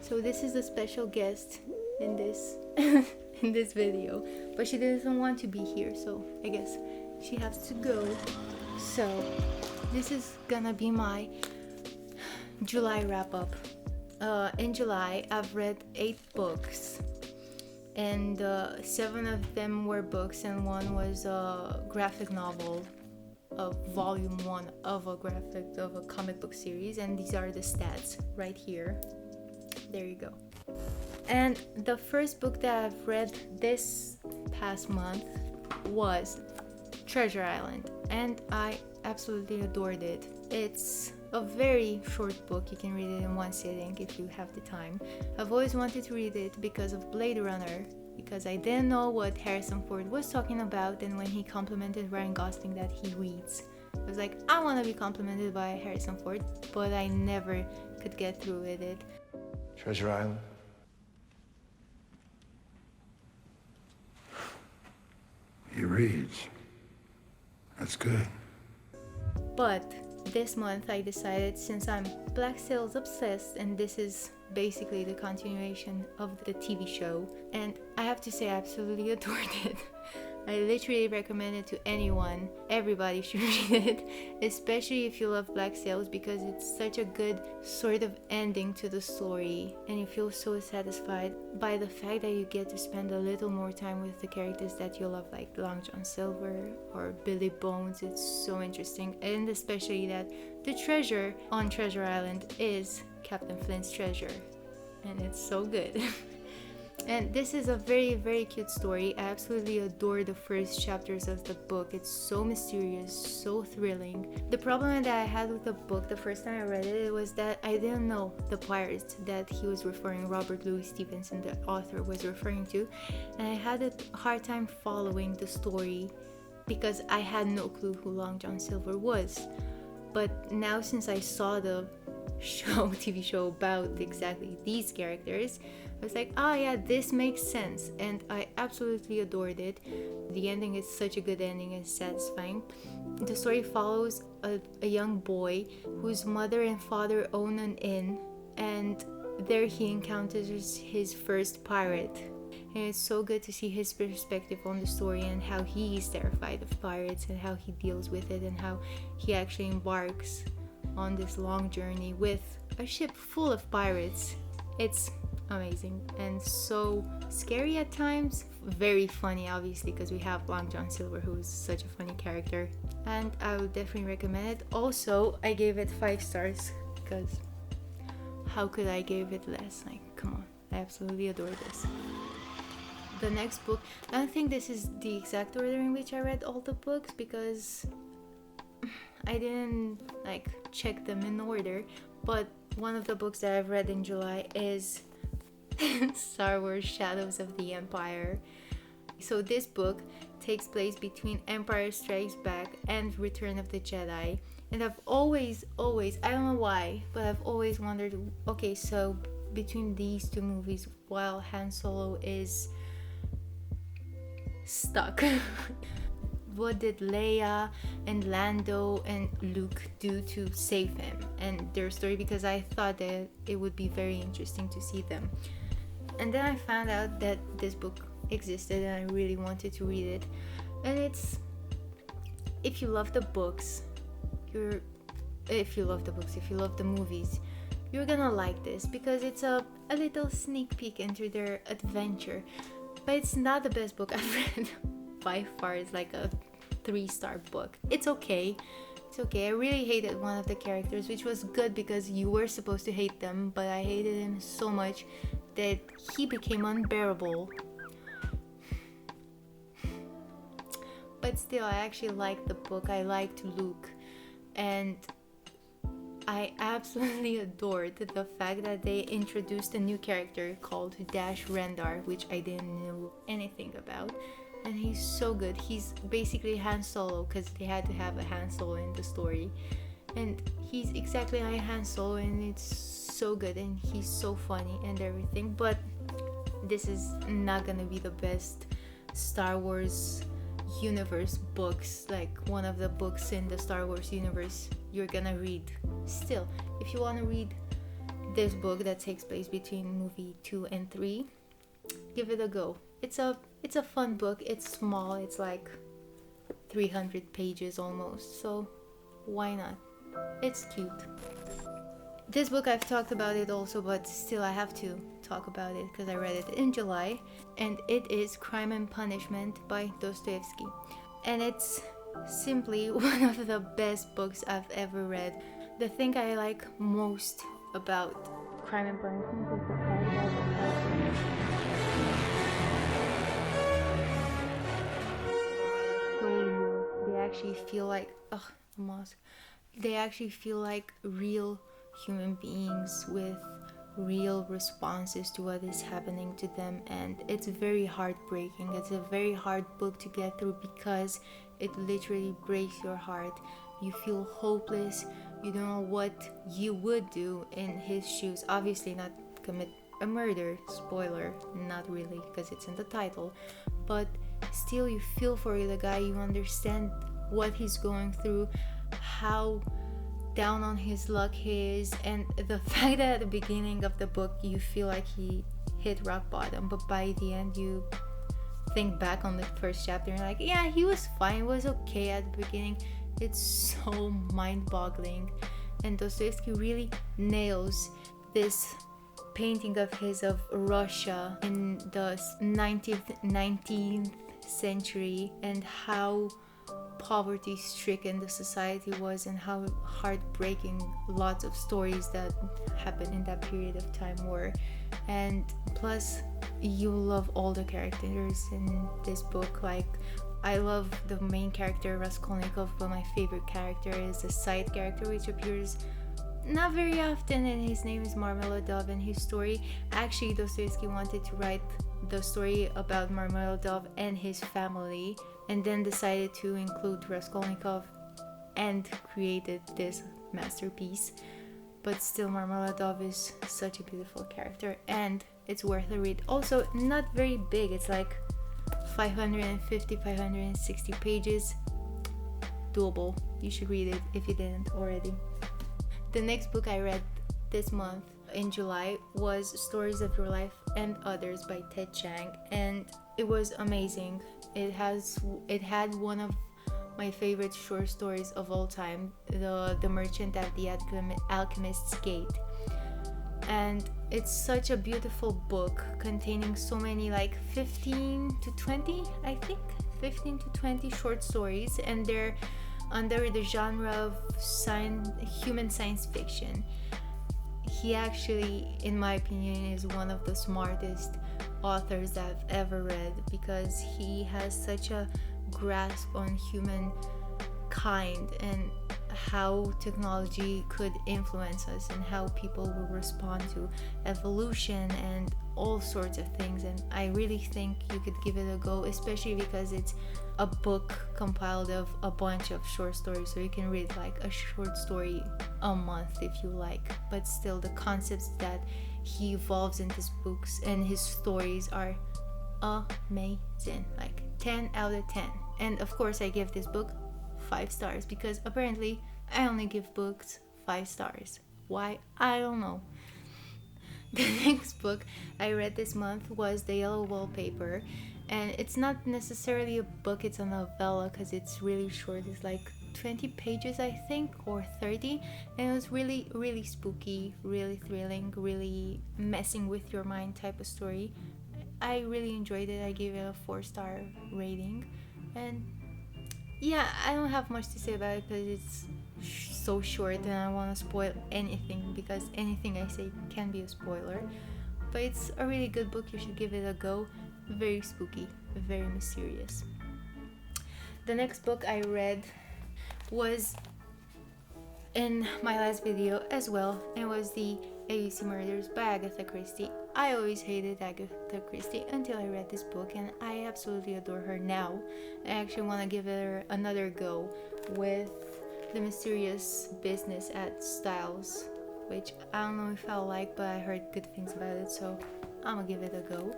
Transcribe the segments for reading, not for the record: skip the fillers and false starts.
So this is a special guest in this in this video, but she doesn't want to be here, so I guess she has to go. So this is gonna be my July wrap up. In July, I've read 8 books, and 7 of them were books, and one was a graphic novel, of volume 1 of a comic book series, and these are the stats right here. There you go. And the first book that I've read this past month was Treasure Island, and I absolutely adored it. It's a very short book. You can read it in one sitting if you have the time. I've always wanted to read it because of Blade Runner, because I didn't know what Harrison Ford was talking about, and when he complimented Ryan Gosling that he reads, I was like, I want to be complimented by Harrison Ford, but I never could get through with it. Treasure Island? He reads. That's good. But this month I decided, since I'm Black Sails obsessed, and this is basically the continuation of the TV show, and I have to say I absolutely adored it. I literally recommend it to anyone. Everybody should read it, especially if you love Black Sails, because it's such a good sort of ending to the story, and you feel so satisfied by the fact that you get to spend a little more time with the characters that you love, like Long John Silver or Billy Bones. It's so interesting, and especially that the treasure on Treasure Island is Captain Flint's treasure, and it's so good. And this is a very, very cute story. I absolutely adore the first chapters of the book. It's so mysterious, so thrilling. The problem that I had with the book the first time I read it was that I didn't know the pirates that he was referring, Robert Louis Stevenson, the author, was referring to. And I had a hard time following the story because I had no clue who Long John Silver was. But now, since I saw the TV show about exactly these characters, I was like, oh yeah, this makes sense, and I absolutely adored it. The ending is such a good ending and satisfying. The story follows a young boy whose mother and father own an inn, and there he encounters his first pirate. And it's so good to see his perspective on the story, and how he is terrified of pirates, and how he deals with it, and how he actually embarks on this long journey with a ship full of pirates. It's amazing and so scary at times, very funny obviously, because we have Long John Silver, who is such a funny character, and I would definitely recommend it. Also, I gave it 5 stars, because how could I give it less? Like, come on, I absolutely adore this. The next book, I don't think this is the exact order in which I read all the books, because I didn't check them in order, but one of the books that I've read in July is Star Wars Shadows of the Empire. So this book takes place between Empire Strikes Back and Return of the Jedi, and I've always, I don't know why, but I've always wondered, okay, so between these 2 movies, while Han Solo is stuck, what did Leia and Lando and Luke do to save him and their story, because I thought that it would be very interesting to see them. And then I found out that this book existed, and I really wanted to read it. And it's, if you love the books, if you love the movies, you're gonna like this, because it's a little sneak peek into their adventure. But it's not the best book I've read by far. It's like a 3-star book. It's okay. I really hated one of the characters, which was good because you were supposed to hate them, but I hated him so much that he became unbearable. But still, I actually liked the book. I liked Luke, and I absolutely adored the fact that they introduced a new character called Dash Rendar, which I didn't know anything about. And he's so good. He's basically Han Solo, because they had to have a Han Solo in the story. And he's exactly like Han Solo, and it's so good, and he's so funny and everything. But this is not gonna be the best Star Wars universe books, like one of the books in the Star Wars universe you're gonna read. Still, if you want to read this book that takes place between movie 2 and 3. Give it a go. It's a fun book. It's small. It's like 300 pages almost. So why not? It's cute. This book, I've talked about it also, but still I have to talk about it because I read it in July, and it is Crime and Punishment by Dostoevsky. And it's simply one of the best books I've ever read. The thing I like most about Crime and Punishment is the fact that they actually feel like the mosque. They actually feel like real human beings with real responses to what is happening to them, and it's very heartbreaking. It's a very hard book to get through because it literally breaks your heart. You feel hopeless. You don't know what you would do in his shoes. Obviously not commit a murder, spoiler, not really because it's in the title, but still you feel for the guy. You understand what he's going through, how down on his luck he is, and the fact that at the beginning of the book you feel like he hit rock bottom, but by the end you think back on the first chapter and like, yeah, he was fine, it was okay at the beginning. It's so mind-boggling, and Dostoevsky really nails this painting of his of Russia in the 19th century and how poverty-stricken the society was and how heartbreaking lots of stories that happened in that period of time were. And plus, you love all the characters in this book. Like, I love the main character Raskolnikov, but my favorite character is a side character which appears not very often, and his name is Marmeladov. And his story, actually Dostoevsky wanted to write the story about Marmeladov and his family, and then decided to include Raskolnikov and created this masterpiece. But still, Marmeladov is such a beautiful character, and it's worth a read. Also, not very big. It's like 560 pages. Doable. You should read it if you didn't already. The next book I read this month in July was Stories of Your Life and Others by Ted Chiang, and it was amazing. It had one of my favorite short stories of all time, The Merchant at the Alchemist's Gate. And it's such a beautiful book containing so many, like 15 to 20 short stories, and they're under the genre of human science fiction. He actually, in my opinion, is one of the smartest authors I've ever read, because he has such a grasp on humankind and how technology could influence us and how people will respond to evolution and all sorts of things. And I really think you could give it a go, especially because it's a book compiled of a bunch of short stories, so you can read like a short story a month if you like. But still, the concepts that he evolves in his books and his stories are amazing, like 10 out of 10. And of course I give this book 5 stars, because apparently I only give books 5 stars. Why? I don't know. The next book I read this month was The Yellow Wallpaper, and it's not necessarily a book, it's a novella because it's really short. It's like 20 pages I think, or 30, and it was really, really spooky, really thrilling, really messing with your mind type of story. I really enjoyed it. I gave it a 4-star rating, and yeah, I don't have much to say about it because it's so short and I don't want to spoil anything, because anything I say can be a spoiler. But it's a really good book. You should give it a go. Very spooky, very mysterious. The next book I read was in my last video as well. It was the ABC Murders by Agatha Christie. I always hated Agatha Christie until I read this book, and I absolutely adore her now. I actually want to give her another go with The Mysterious Business at Styles, which I don't know if I'll like, but I heard good things about it, so I'm gonna give it a go.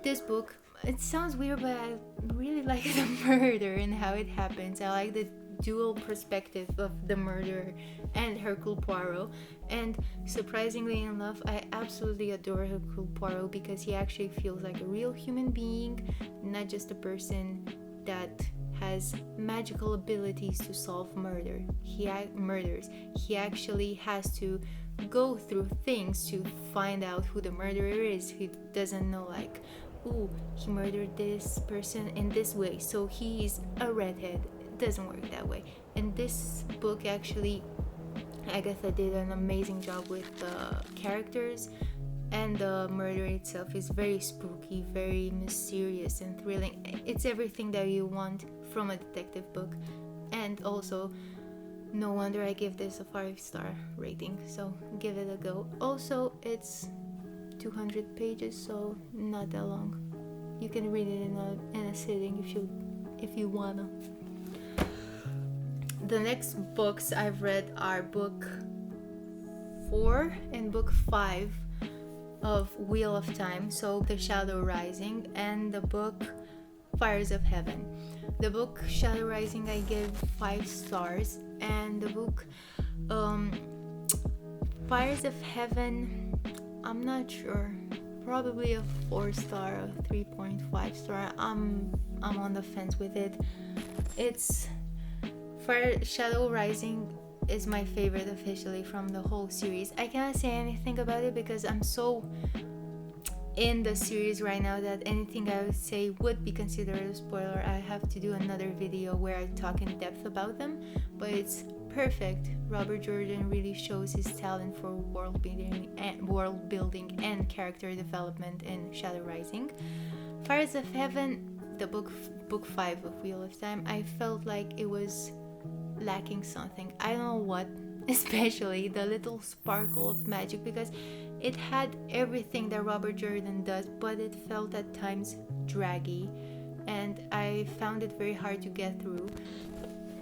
This book, it sounds weird, but I really like the murder and how it happens. I like the dual perspective of the murderer and Hercule Poirot. And surprisingly enough, I absolutely adore Hercule Poirot because he actually feels like a real human being, not just a person that has magical abilities to solve murders. He actually has to go through things to find out who the murderer is. He doesn't know, like, ooh, he murdered this person in this way, so he's a redhead. It doesn't work that way. And this book, actually, Agatha did an amazing job with the characters, and the murder itself is very spooky, very mysterious and thrilling. It's everything that you want from a detective book. And also, no wonder I give this a 5-star rating, so give it a go. Also, it's 200 pages, so not that long. You can read it in a sitting if you wanna. The next books I've read are book 4 and book 5 of Wheel of Time, so The Shadow Rising, and the book Fires of Heaven. The book Shadow Rising I give 5 stars, and the book Fires of Heaven, I'm not sure, probably a 4-star or 3.5 star. I'm on the fence with it. It's Shadow Rising is my favorite officially from the whole series. I cannot say anything about it because I'm so in the series right now that anything I would say would be considered a spoiler. I have to do another video where I talk in depth about them, but it's perfect. Robert Jordan really shows his talent for world building and character development in Shadow Rising. Fires of Heaven, the book 5 of Wheel of Time, I felt like it was lacking something. I don't know what, especially the little sparkle of magic, because it had everything that Robert Jordan does, but it felt at times draggy, and I found it very hard to get through.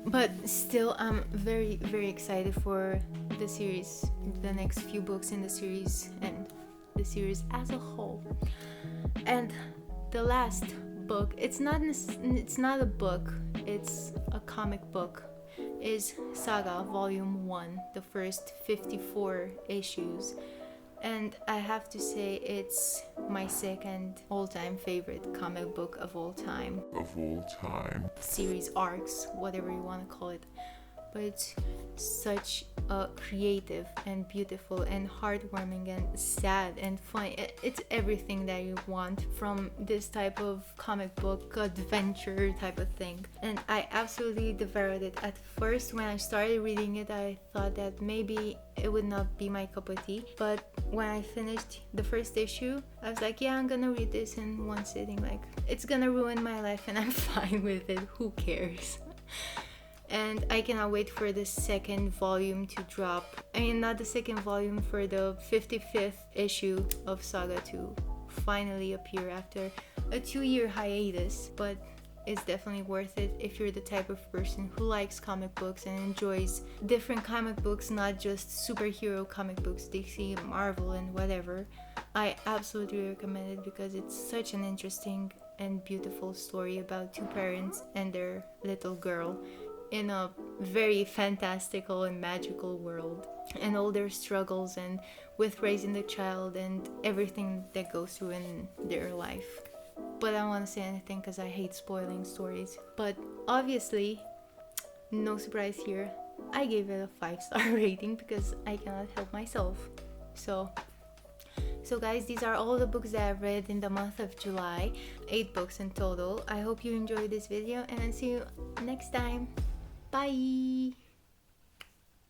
But still, I'm very, very excited for the series, the next few books in the series, and the series as a whole. And the last book, it's not a book, it's a comic book, is Saga Volume 1, the first 54 issues. And I have to say it's my second all-time favorite comic book of all time. Series arcs, whatever you want to call it. But it's such a creative and beautiful and heartwarming and sad and fun. It's everything that you want from this type of comic book adventure type of thing. And I absolutely devoured it. At first, when I started reading it, I thought that maybe it would not be my cup of tea. But when I finished the first issue, I was like, yeah, I'm gonna read this in one sitting. Like, it's gonna ruin my life and I'm fine with it. Who cares? And I cannot wait for the second volume to drop. I mean, not the second volume, for the 55th issue of Saga to finally appear after a 2-year hiatus. But it's definitely worth it if you're the type of person who likes comic books and enjoys different comic books, not just superhero comic books, DC, Marvel, and whatever. I absolutely recommend it because it's such an interesting and beautiful story about 2 parents and their little girl in a very fantastical and magical world, and all their struggles and with raising the child and everything that goes through in their life. But I don't want to say anything because I hate spoiling stories. But obviously, no surprise here, I gave it a 5-star rating because I cannot help myself. So guys, these are all the books that I've read in the month of July. 8 books in total. I hope you enjoyed this video, and I'll see you next time. Bye!